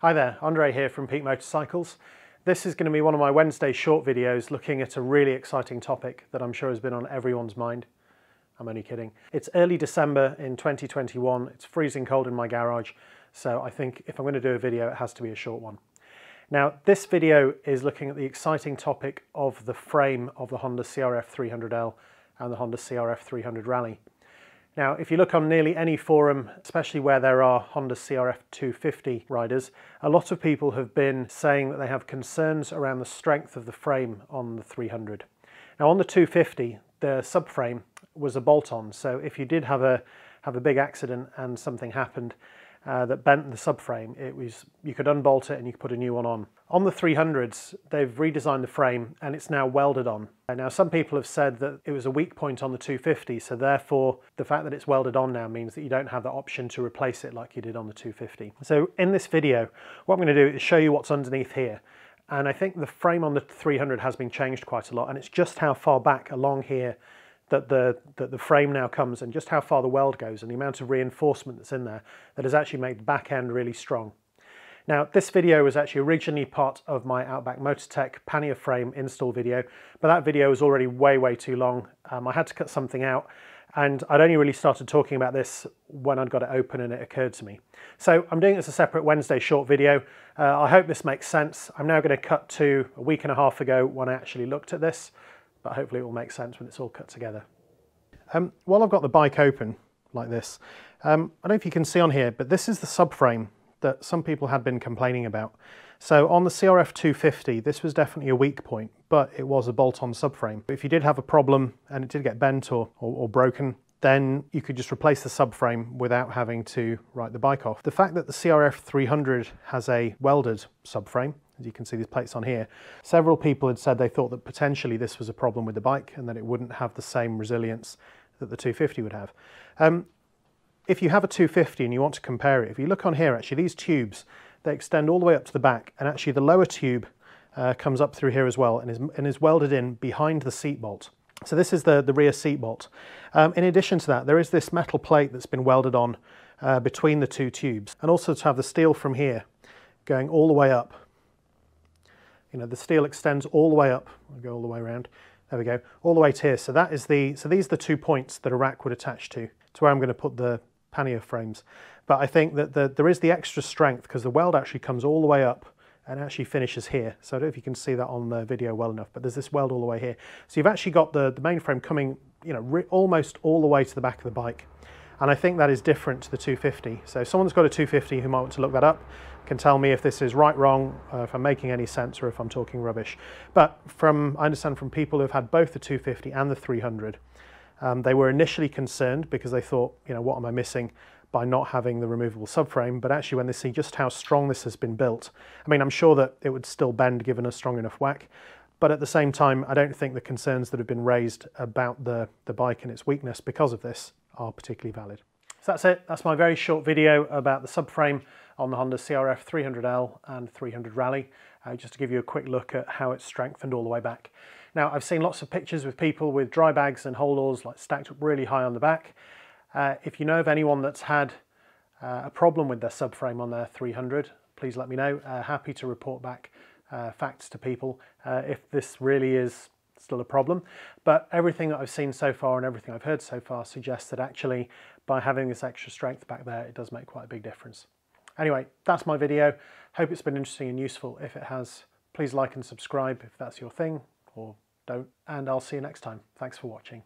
Hi there, Andre here from Peak Motorcycles. This is going to be one of my Wednesday short videos looking at a really exciting topic that I'm sure has been on everyone's mind. I'm only kidding. It's early December in 2021, it's freezing cold in my garage, so I think if I'm going to do a video it has to be a short one. Now this video is looking at the exciting topic of the frame of the Honda CRF300L and the Honda CRF300 Rally. Now, if you look on nearly any forum, especially where there are Honda CRF250 riders, a lot of people have been saying that they have concerns around the strength of the frame on the 300. Now, on the 250, the subframe was a bolt-on, so if you did have a big accident and something happened that bent the subframe, you could unbolt it and you could put a new one on. On the 300s, they've redesigned the frame and it's now welded on. Now, some people have said that it was a weak point on the 250, so therefore the fact that it's welded on now means that you don't have the option to replace it like you did on the 250. So in this video, what I'm going to do is show you what's underneath here. And I think the frame on the 300 has been changed quite a lot, and it's just how far back along here that the frame now comes, and just how far the weld goes and the amount of reinforcement that's in there that has actually made the back end really strong. Now, this video was actually originally part of my Outback Motortek pannier frame install video, but that video was already way too long. I had to cut something out, and I'd only really started talking about this when I'd got it open and it occurred to me. So I'm doing it as a separate Wednesday short video. I hope this makes sense. I'm now going to cut to a week and a half ago when I actually looked at this, but hopefully it will make sense when it's all cut together. While I've got the bike open like this, I don't know if you can see on here, but this is the subframe that some people had been complaining about. So on the CRF250, this was definitely a weak point, but it was a bolt-on subframe. If you did have a problem and it did get bent or broken, then you could just replace the subframe without having to write the bike off. The fact that the CRF300 has a welded subframe, as you can see these plates on here, several people had said they thought that potentially this was a problem with the bike and that it wouldn't have the same resilience that the 250 would have. If you have a 250 and you want to compare it, if you look on here, actually these tubes, they extend all the way up to the back, and actually the lower tube comes up through here as well and is welded in behind the seat bolt. So this is the rear seat bolt. In addition to that, there is this metal plate that's been welded on between the two tubes, and also to have the steel from here going all the way up. You know, the steel extends all the way up. I'll go all the way around. There we go, all the way to here. So these are the 2 points that a rack would attach to where I'm going to put the pannier frames. But I think that there is the extra strength because the weld actually comes all the way up and actually finishes here. So I don't know if you can see that on the video well enough, but there's this weld all the way here. So you've actually got the main frame coming, you know, almost all the way to the back of the bike. And I think that is different to the 250. So if someone's got a 250 who might want to look that up, can tell me if this is right, wrong, if I'm making any sense or if I'm talking rubbish. But I understand from people who have had both the 250 and the 300, they were initially concerned because they thought, you know, what am I missing by not having the removable subframe? But actually when they see just how strong this has been built, I mean, I'm sure that it would still bend given a strong enough whack, but at the same time, I don't think the concerns that have been raised about the bike and its weakness because of this are particularly valid. So that's it. That's my very short video about the subframe on the Honda CRF300L and 300 Rally, just to give you a quick look at how it's strengthened all the way back. Now, I've seen lots of pictures with people with dry bags and holdalls like stacked up really high on the back. If you know of anyone that's had a problem with their subframe on their 300, please let me know. Happy to report back facts to people if this really is still a problem. But everything that I've seen so far and everything I've heard so far suggests that actually by having this extra strength back there, it does make quite a big difference. Anyway, that's my video. Hope it's been interesting and useful. If it has, please like and subscribe if that's your thing, or don't, and I'll see you next time. Thanks for watching.